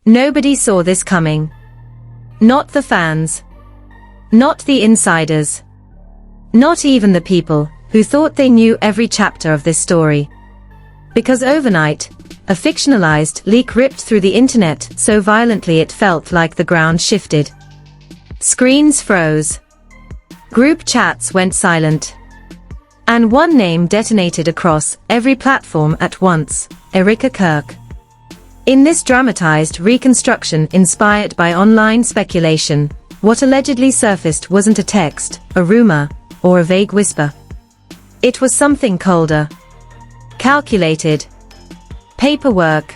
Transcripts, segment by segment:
Nobody saw this coming. Not the fans. Not the insiders. Not even the people who thought they knew every chapter of this story. Because overnight, a fictionalized leak ripped through the internet so violently it felt like the ground shifted. Screens froze. Group chats went silent. And one name detonated across every platform at once: Erika Kirk. In this dramatized reconstruction inspired by online speculation, what allegedly surfaced wasn't a text, a rumor, or a vague whisper. It was something colder. Calculated. Paperwork.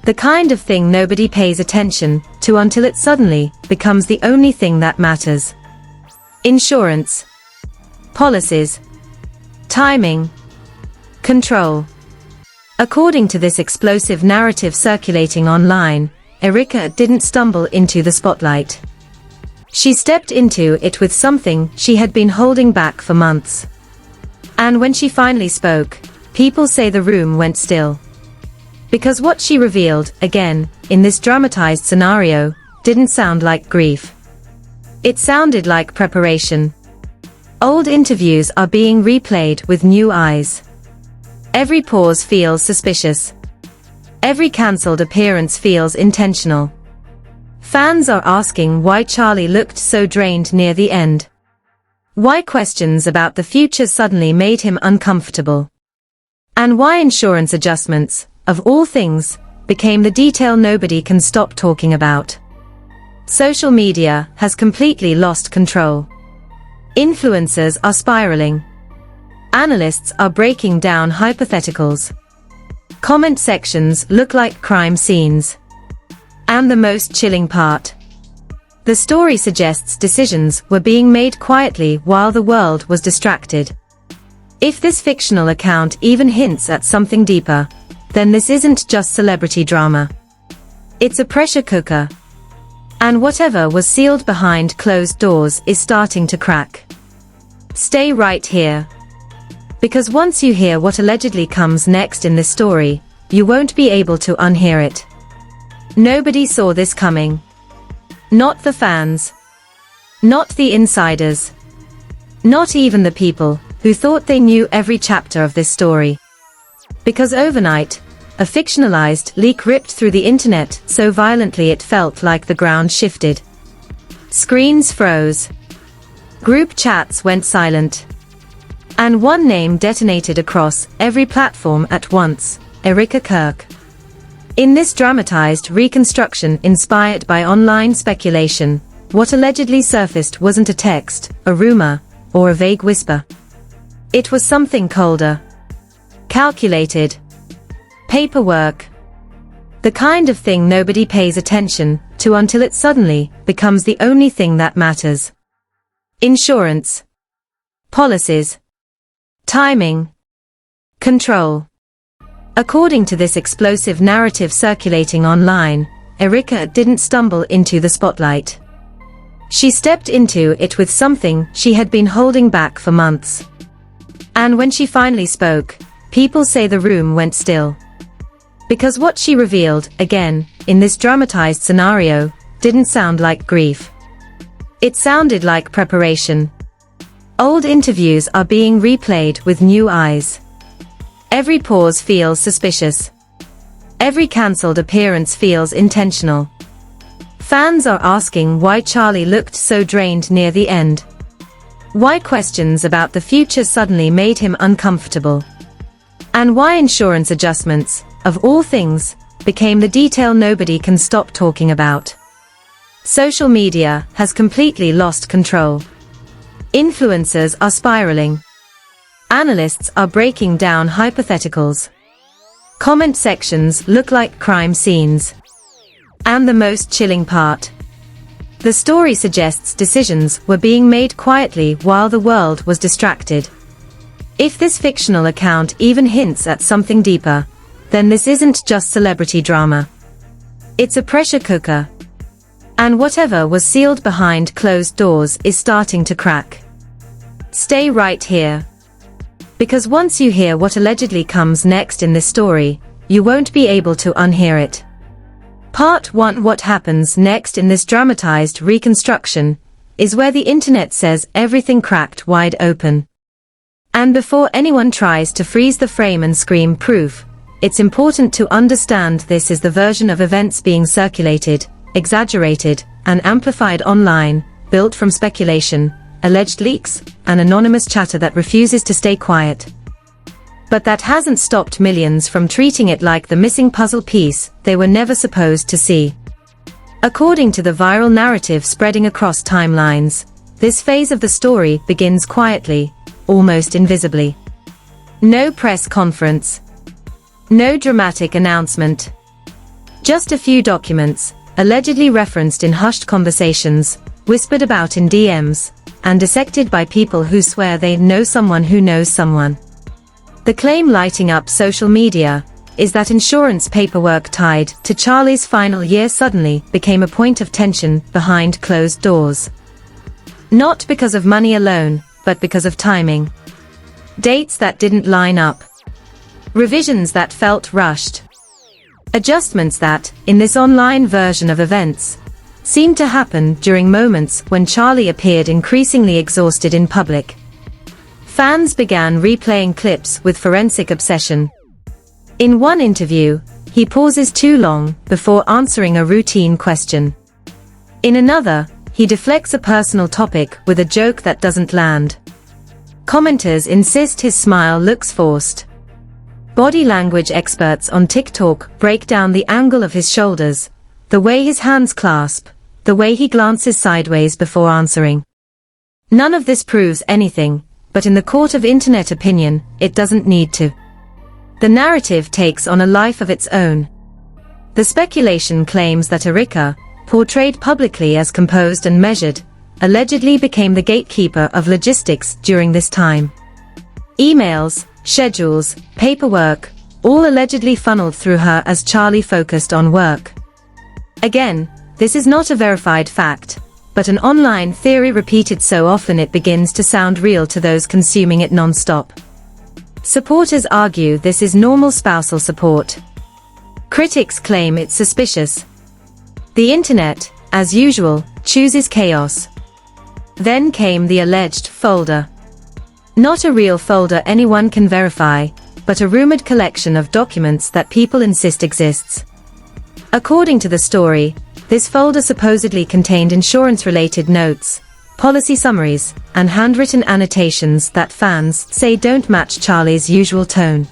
The kind of thing nobody pays attention to until it suddenly becomes the only thing that matters. Insurance. Policies. Timing. Control. According to this explosive narrative circulating online, Erika didn't stumble into the spotlight. She stepped into it with something she had been holding back for months. And when she finally spoke, people say the room went still. Because what she revealed, again, in this dramatized scenario, didn't sound like grief. It sounded like preparation. Old interviews are being replayed with new eyes. Every pause feels suspicious. Every cancelled appearance feels intentional. Fans are asking why Charlie looked so drained near the end. Why questions about the future suddenly made him uncomfortable. And why insurance adjustments, of all things, became the detail nobody can stop talking about. Social media has completely lost control. Influencers are spiraling. Analysts are breaking down hypotheticals. Comment sections look like crime scenes. And the most chilling part. The story suggests decisions were being made quietly while the world was distracted. If this fictional account even hints at something deeper, then this isn't just celebrity drama. It's a pressure cooker. And whatever was sealed behind closed doors is starting to crack. Stay right here. Because once you hear what allegedly comes next in this story, you won't be able to unhear it. Nobody saw this coming. Not the fans. Not the insiders. Not even the people who thought they knew every chapter of this story. Because overnight, a fictionalized leak ripped through the internet so violently it felt like the ground shifted. Screens froze. Group chats went silent. And one name detonated across every platform at once: Erika Kirk. In this dramatized reconstruction inspired by online speculation, what allegedly surfaced wasn't a text, a rumor, or a vague whisper. It was something colder. Calculated. Paperwork. The kind of thing nobody pays attention to until it suddenly becomes the only thing that matters. Insurance. Policies. Timing. Control. According to this explosive narrative circulating online, Erika didn't stumble into the spotlight. She stepped into it with something she had been holding back for months. And when she finally spoke, people say the room went still. Because what she revealed, again, in this dramatized scenario, didn't sound like grief. It sounded like preparation. Old interviews are being replayed with new eyes. Every pause feels suspicious. Every cancelled appearance feels intentional. Fans are asking why Charlie looked so drained near the end. Why questions about the future suddenly made him uncomfortable. And why insurance adjustments, of all things, became the detail nobody can stop talking about. Social media has completely lost control. Influencers are spiraling. Analysts are breaking down hypotheticals. Comment sections look like crime scenes. And the most chilling part. The story suggests decisions were being made quietly while the world was distracted. If this fictional account even hints at something deeper, then this isn't just celebrity drama. It's a pressure cooker. And whatever was sealed behind closed doors is starting to crack. Stay right here. Because once you hear what allegedly comes next in this story, you won't be able to unhear it. Part 1. What happens next in this dramatized reconstruction is where the internet says everything cracked wide open. And before anyone tries to freeze the frame and scream proof, it's important to understand this is the version of events being circulated, exaggerated, and amplified online, built from speculation, alleged leaks, and anonymous chatter that refuses to stay quiet. But that hasn't stopped millions from treating it like the missing puzzle piece they were never supposed to see. According to the viral narrative spreading across timelines, this phase of the story begins quietly, almost invisibly. No press conference. No dramatic announcement. Just a few documents, allegedly referenced in hushed conversations, whispered about in DMs, and dissected by people who swear they know someone who knows someone. The claim lighting up social media is that insurance paperwork tied to Charlie's final year suddenly became a point of tension behind closed doors. Not because of money alone, but because of timing. Dates that didn't line up. Revisions that felt rushed. Adjustments that, in this online version of events, seemed to happen during moments when Charlie appeared increasingly exhausted in public. Fans began replaying clips with forensic obsession. In one interview, he pauses too long before answering a routine question. In another, he deflects a personal topic with a joke that doesn't land. Commenters insist his smile looks forced. Body language experts on TikTok break down the angle of his shoulders, the way his hands clasp, the way he glances sideways before answering. None of this proves anything, but in the court of internet opinion, it doesn't need to. The narrative takes on a life of its own. The speculation claims that Erika, portrayed publicly as composed and measured, allegedly became the gatekeeper of logistics during this time. Emails, schedules, paperwork, all allegedly funneled through her as Charlie focused on work. Again, this is not a verified fact, but an online theory repeated so often it begins to sound real to those consuming it non-stop. Supporters argue this is normal spousal support. Critics claim it's suspicious. The internet, as usual, chooses chaos. Then came the alleged folder. Not a real folder anyone can verify, but a rumored collection of documents that people insist exists. According to the story, this folder supposedly contained insurance-related notes, policy summaries, and handwritten annotations that fans say don't match Charlie's usual tone.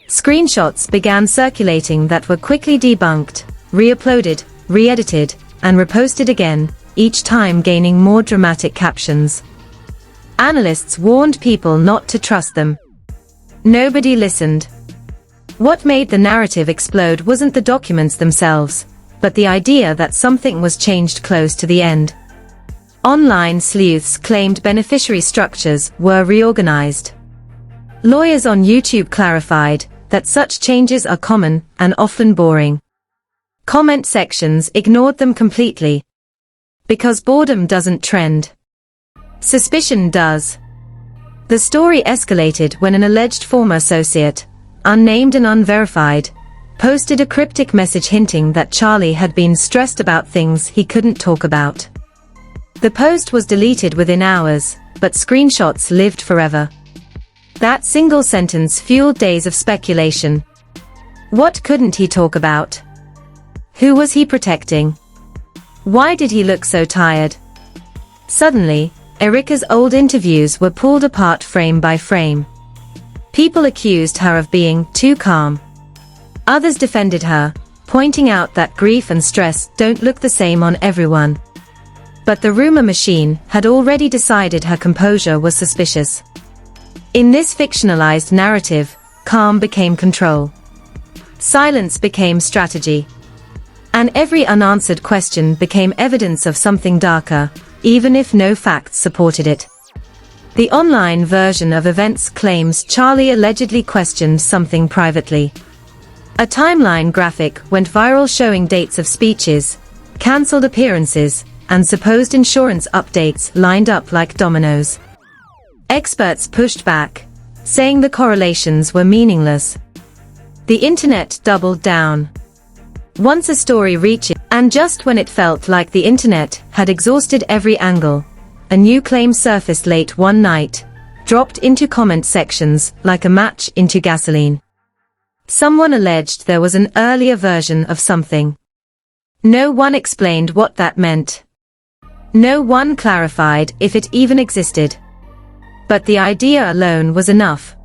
Screenshots began circulating that were quickly debunked, re-uploaded, re-edited, and reposted again, each time gaining more dramatic captions. Analysts warned people not to trust them. Nobody listened. What made the narrative explode wasn't the documents themselves, but the idea that something was changed close to the end. Online sleuths claimed beneficiary structures were reorganized. Lawyers on YouTube clarified that such changes are common and often boring. Comment sections ignored them completely. Because boredom doesn't trend. Suspicion does. The story escalated when an alleged former associate, unnamed and unverified, posted a cryptic message hinting that Charlie had been stressed about things he couldn't talk about. The post was deleted within hours, but screenshots lived forever. That single sentence fueled days of speculation. What couldn't he talk about? Who was he protecting? Why did he look so tired? Suddenly, Erika's old interviews were pulled apart frame by frame. People accused her of being too calm. Others defended her, pointing out that grief and stress don't look the same on everyone. But the rumor machine had already decided her composure was suspicious. In this fictionalized narrative, calm became control. Silence became strategy. And every unanswered question became evidence of something darker, even if no facts supported it. The online version of events claims Charlie allegedly questioned something privately. A timeline graphic went viral showing dates of speeches, cancelled appearances, and supposed insurance updates lined up like dominoes. Experts pushed back, saying the correlations were meaningless. The internet doubled down. Once a story reaches, and just when it felt like the internet had exhausted every angle, a new claim surfaced late one night, dropped into comment sections like a match into gasoline. Someone alleged there was an earlier version of something. No one explained what that meant. No one clarified if it even existed. But the idea alone was enough.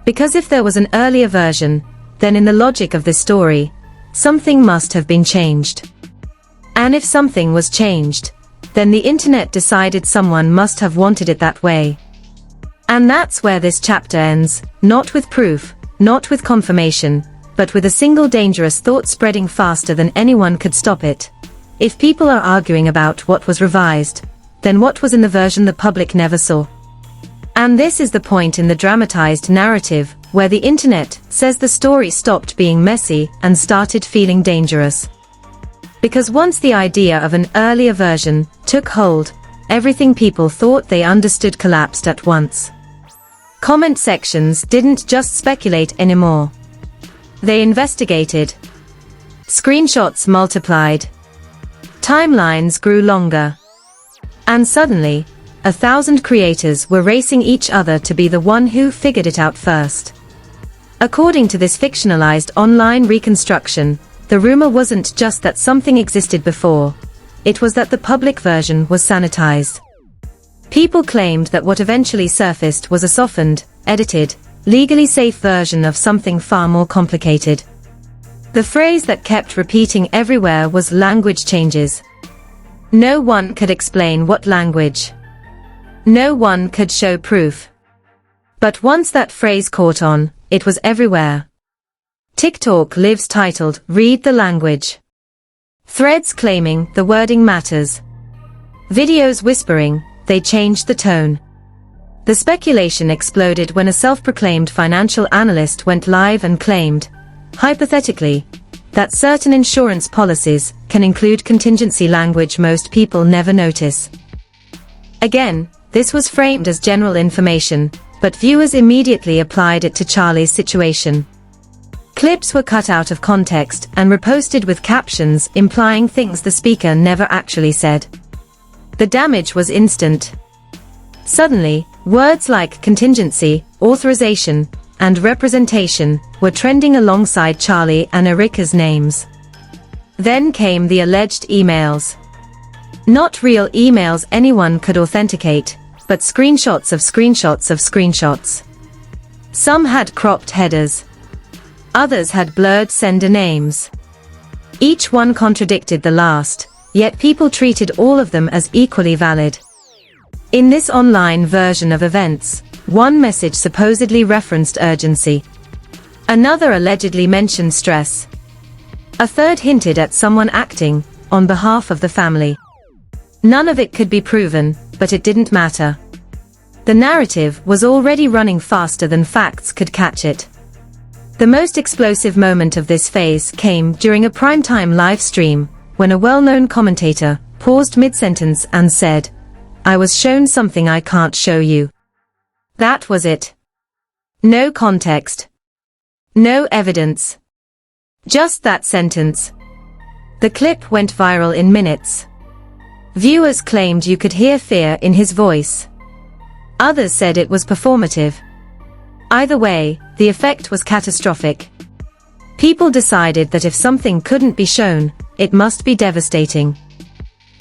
Because if there was an earlier version, then in the logic of this story, something must have been changed. And if something was changed, then the internet decided someone must have wanted it that way. And that's where this chapter ends, not with proof, not with confirmation, but with a single dangerous thought spreading faster than anyone could stop it. If people are arguing about what was revised, then what was in the version the public never saw? And this is the point in the dramatized narrative, where the internet says the story stopped being messy and started feeling dangerous. Because once the idea of an earlier version took hold, everything people thought they understood collapsed at once. Comment sections didn't just speculate anymore. They investigated. Screenshots multiplied. Timelines grew longer. And suddenly, 1,000 creators were racing each other to be the one who figured it out first. According to this fictionalized online reconstruction, the rumor wasn't just that something existed before, it was that the public version was sanitized. People claimed that what eventually surfaced was a softened, edited, legally safe version of something far more complicated. The phrase that kept repeating everywhere was language changes. No one could explain what language. No one could show proof. But once that phrase caught on, it was everywhere. TikTok lives titled, "Read the Language." Threads claiming the wording matters. Videos whispering, they changed the tone. The speculation exploded when a self-proclaimed financial analyst went live and claimed, hypothetically, that certain insurance policies can include contingency language most people never notice. Again, this was framed as general information, but viewers immediately applied it to Charlie's situation. Clips were cut out of context and reposted with captions implying things the speaker never actually said. The damage was instant. Suddenly, words like contingency, authorization, and representation were trending alongside Charlie and Erika's names. Then came the alleged emails. Not real emails anyone could authenticate, but screenshots of screenshots of screenshots. Some had cropped headers. Others had blurred sender names. Each one contradicted the last, yet people treated all of them as equally valid. In this online version of events, one message supposedly referenced urgency. Another allegedly mentioned stress. A third hinted at someone acting on behalf of the family. None of it could be proven, but it didn't matter. The narrative was already running faster than facts could catch it. The most explosive moment of this phase came during a primetime live stream, when a well-known commentator paused mid-sentence and said, "I was shown something I can't show you." That was it. No context. No evidence. Just that sentence. The clip went viral in minutes. Viewers claimed you could hear fear in his voice. Others said it was performative. Either way, the effect was catastrophic. People decided that if something couldn't be shown, it must be devastating.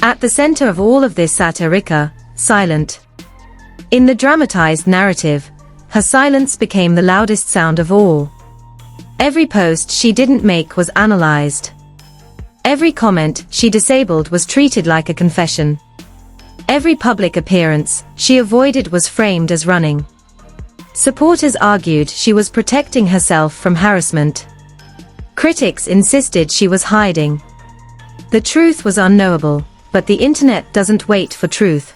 At the center of all of this sat Erika, silent. In the dramatized narrative, her silence became the loudest sound of all. Every post she didn't make was analyzed. Every comment she disabled was treated like a confession. Every public appearance she avoided was framed as running. Supporters argued she was protecting herself from harassment. Critics insisted she was hiding. The truth was unknowable, but the internet doesn't wait for truth.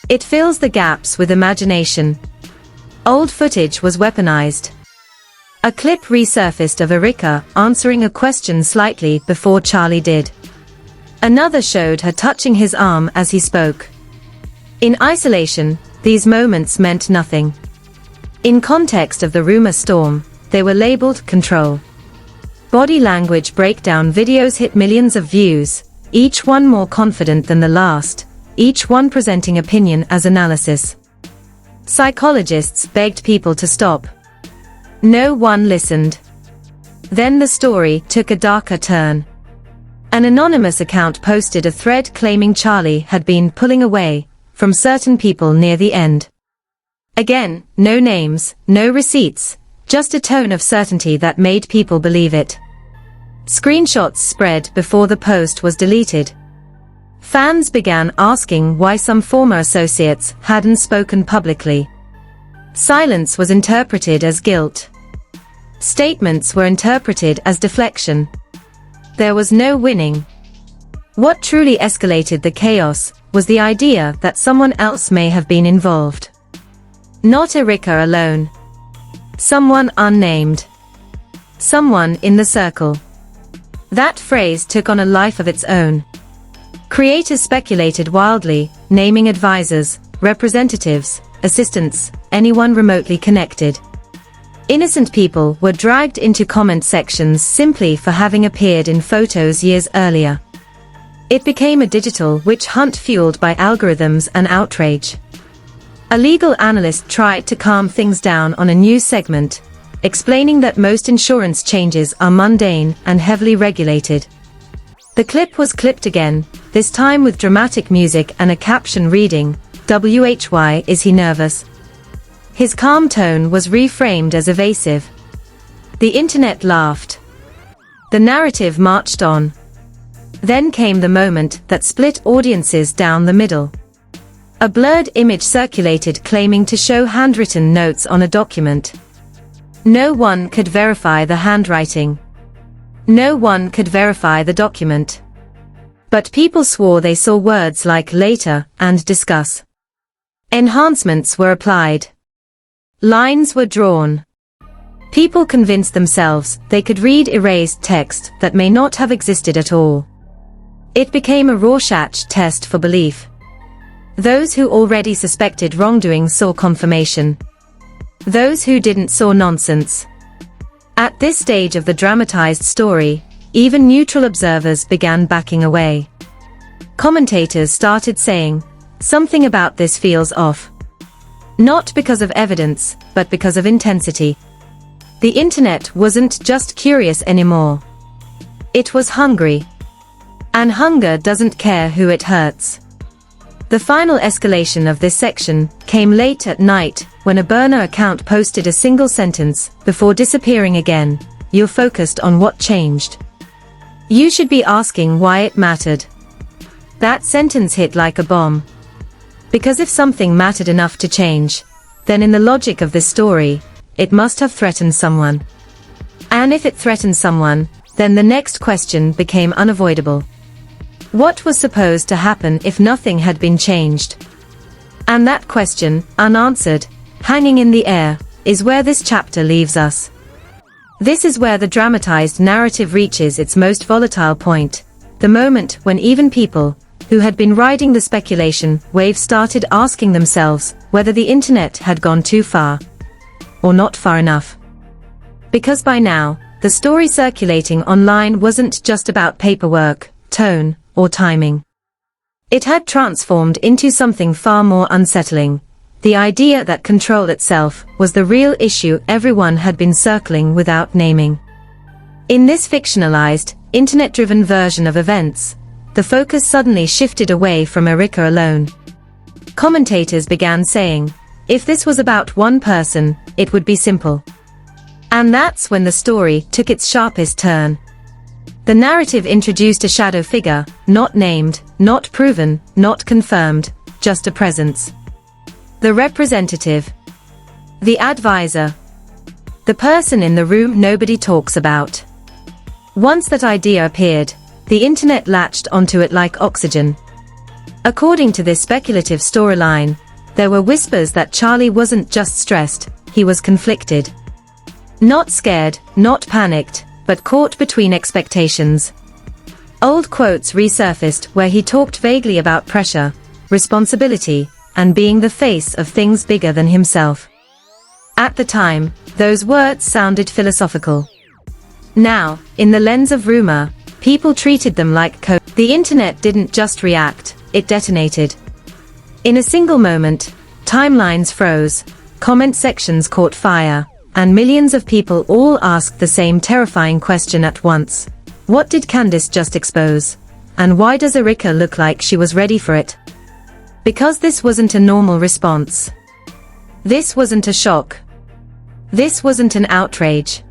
It fills the gaps with imagination. Old footage was weaponized. A clip resurfaced of Erika answering a question slightly before Charlie did. Another showed her touching his arm as he spoke. In isolation, these moments meant nothing. In context of the rumor storm, they were labeled control. Body language breakdown videos hit millions of views, each one more confident than the last, each one presenting opinion as analysis. Psychologists begged people to stop. No one listened. Then the story took a darker turn. An anonymous account posted a thread claiming Charlie had been pulling away from certain people near the end. Again, no names, no receipts, just a tone of certainty that made people believe it. Screenshots spread before the post was deleted. Fans began asking why some former associates hadn't spoken publicly. Silence was interpreted as guilt. Statements were interpreted as deflection. There was no winning. What truly escalated the chaos was the idea that someone else may have been involved. Not Erika alone. Someone unnamed. Someone in the circle. That phrase took on a life of its own. Creators speculated wildly, naming advisors, representatives, assistants, anyone remotely connected. Innocent people were dragged into comment sections simply for having appeared in photos years earlier. It became a digital witch hunt fueled by algorithms and outrage. A legal analyst tried to calm things down on a news segment, explaining that most insurance changes are mundane and heavily regulated. The clip was clipped again, this time with dramatic music and a caption reading, "WHY is he nervous?" His calm tone was reframed as evasive. The internet laughed. The narrative marched on. Then came the moment that split audiences down the middle. A blurred image circulated claiming to show handwritten notes on a document. No one could verify the handwriting. No one could verify the document. But people swore they saw words like later and discuss. Enhancements were applied. Lines were drawn. People convinced themselves they could read erased text that may not have existed at all. It became a Rorschach test for belief. Those who already suspected wrongdoing saw confirmation. Those who didn't saw nonsense. At this stage of the dramatized story, even neutral observers began backing away. Commentators started saying, "Something about this feels off." Not because of evidence, but because of intensity. The internet wasn't just curious anymore. It was hungry. And hunger doesn't care who it hurts. The final escalation of this section came late at night, when a burner account posted a single sentence, before disappearing again, "You're focused on what changed. You should be asking why it mattered." That sentence hit like a bomb. Because if something mattered enough to change, then in the logic of this story, it must have threatened someone. And if it threatened someone, then the next question became unavoidable. What was supposed to happen if nothing had been changed? And that question, unanswered, hanging in the air, is where this chapter leaves us. This is where the dramatized narrative reaches its most volatile point, the moment when even people who had been riding the speculation wave started asking themselves whether the internet had gone too far, or not far enough. Because by now, the story circulating online wasn't just about paperwork, tone, or timing. It had transformed into something far more unsettling, the idea that control itself was the real issue everyone had been circling without naming. In this fictionalized, internet-driven version of events, the focus suddenly shifted away from Erika alone. Commentators began saying, if this was about one person, it would be simple. And that's when the story took its sharpest turn. The narrative introduced a shadow figure, not named, not proven, not confirmed, just a presence. The representative. The advisor. The person in the room nobody talks about. Once that idea appeared, the internet latched onto it like oxygen. According to this speculative storyline, there were whispers that Charlie wasn't just stressed, he was conflicted. Not scared, not panicked, but caught between expectations. Old quotes resurfaced where he talked vaguely about pressure, responsibility, and being the face of things bigger than himself. At the time, those words sounded philosophical. Now, in the lens of rumor, people treated them like The internet didn't just react, it detonated. In a single moment, timelines froze, comment sections caught fire, and millions of people all asked the same terrifying question at once. What did Candace just expose? And why does Erika look like she was ready for it? Because this wasn't a normal response. This wasn't a shock. This wasn't an outrage.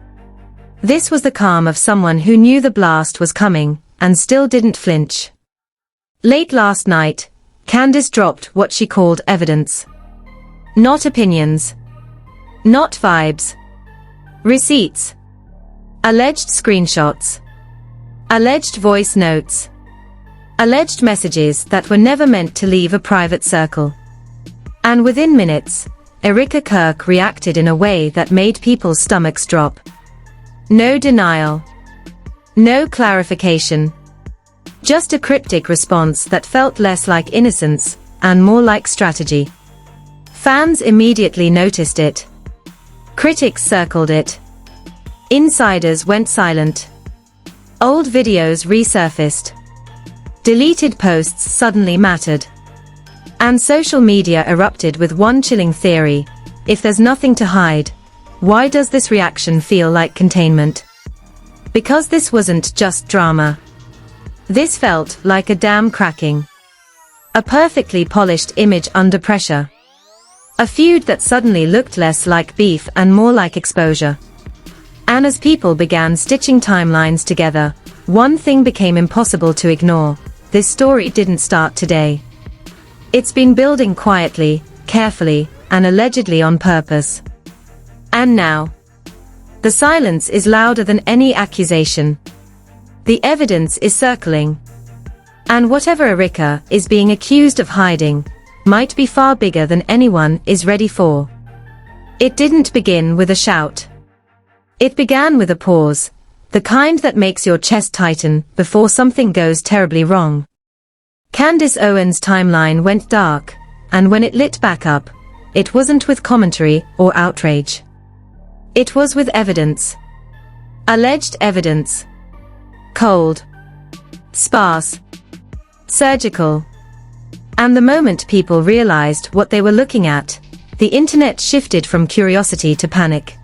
This was the calm of someone who knew the blast was coming, and still didn't flinch. Late last night, Candace dropped what she called evidence. Not opinions. Not vibes. Receipts. Alleged screenshots. Alleged voice notes. Alleged messages that were never meant to leave a private circle. And within minutes, Erika Kirk reacted in a way that made people's stomachs drop. No denial. No clarification. Just a cryptic response that felt less like innocence, and more like strategy. Fans immediately noticed it. Critics circled it. Insiders went silent. Old videos resurfaced. Deleted posts suddenly mattered. And social media erupted with one chilling theory: if there's nothing to hide, why does this reaction feel like containment? Because this wasn't just drama. This felt like a dam cracking. A perfectly polished image under pressure. A feud that suddenly looked less like beef and more like exposure. And as people began stitching timelines together, one thing became impossible to ignore: this story didn't start today. It's been building quietly, carefully, and allegedly on purpose. And now, the silence is louder than any accusation. The evidence is circling. And whatever Erika is being accused of hiding, might be far bigger than anyone is ready for. It didn't begin with a shout. It began with a pause, the kind that makes your chest tighten before something goes terribly wrong. Candace Owens' timeline went dark, and when it lit back up, it wasn't with commentary or outrage. It was with evidence. Alleged evidence. Cold. Sparse. Surgical. And the moment people realized what they were looking at, the internet shifted from curiosity to panic.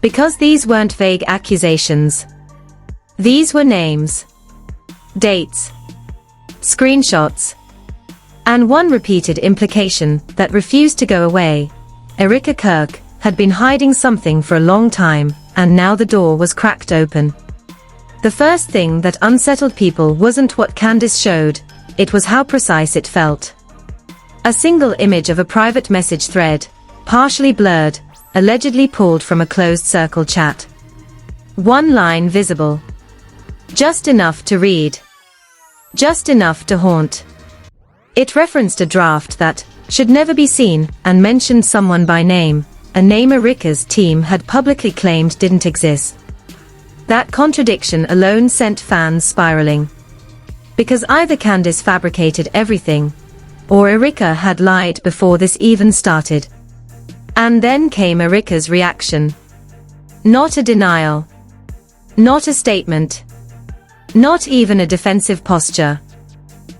Because these weren't vague accusations. These were names. Dates. Screenshots. And one repeated implication that refused to go away: Erika Kirk had been hiding something for a long time, and now the door was cracked open. The first thing that unsettled people wasn't what Candace showed, it was how precise it felt. A single image of a private message thread, partially blurred, allegedly pulled from a closed circle chat. One line visible. Just enough to read. Just enough to haunt. It referenced a draft that should never be seen and mentioned someone by name, a name Erika's team had publicly claimed didn't exist. That contradiction alone sent fans spiraling. Because either Candace fabricated everything, or Erika had lied before this even started. And then came Erika's reaction. Not a denial. Not a statement. Not even a defensive posture.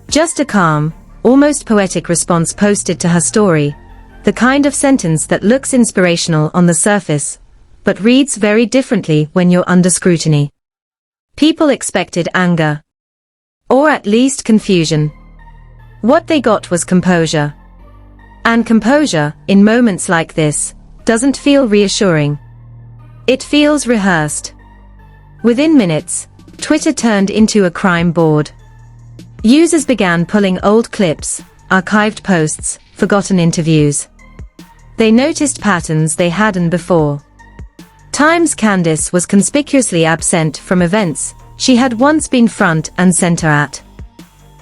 Just a calm, almost poetic response posted to her story, the kind of sentence that looks inspirational on the surface, but reads very differently when you're under scrutiny. People expected anger. Or at least confusion. What they got was composure. And composure, in moments like this, doesn't feel reassuring. It feels rehearsed. Within minutes, Twitter turned into a crime board. Users began pulling old clips, archived posts, forgotten interviews. They noticed patterns they hadn't before. Times Candace was conspicuously absent from events she had once been front and center at.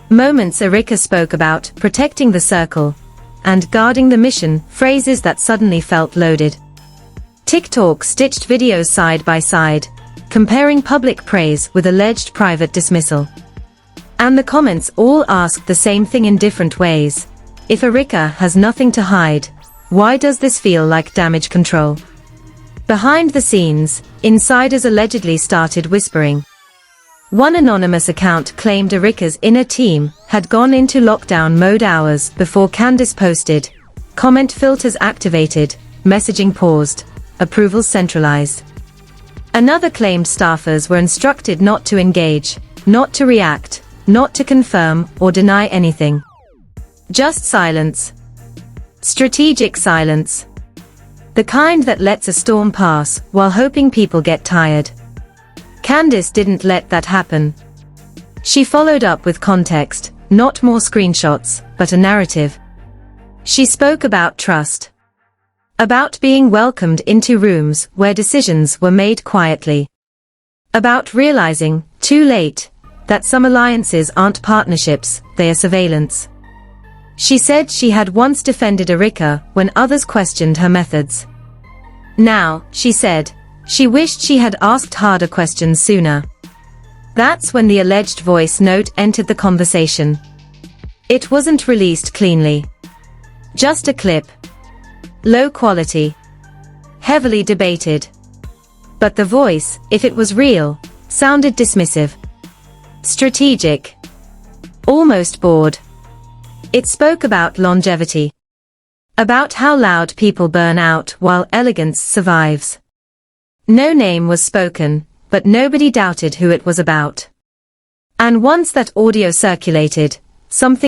Moments Erika spoke about protecting the circle and guarding the mission, phrases that suddenly felt loaded. TikTok stitched videos side by side, comparing public praise with alleged private dismissal. And the comments all asked the same thing in different ways. If Erika has nothing to hide, why does this feel like damage control? Behind the scenes, insiders allegedly started whispering. One anonymous account claimed Erika's inner team had gone into lockdown mode hours before Candice posted. Comment filters activated, messaging paused, approvals centralized. Another claimed staffers were instructed not to engage, not to react, not to confirm or deny anything. Just silence. Strategic silence. The kind that lets a storm pass while hoping people get tired. Candice didn't let that happen. She followed up with context, not more screenshots, but a narrative. She spoke about trust. About being welcomed into rooms where decisions were made quietly. About realizing, too late, that some alliances aren't partnerships, they are surveillance. She said she had once defended Erika when others questioned her methods. Now, she said, she wished she had asked harder questions sooner. That's when the alleged voice note entered the conversation. It wasn't released cleanly. Just a clip. Low quality. Heavily debated. But the voice, if it was real, sounded dismissive. Strategic. Almost bored. It spoke about longevity. About how loud people burn out while elegance survives. No name was spoken, but nobody doubted who it was about. And once that audio circulated, something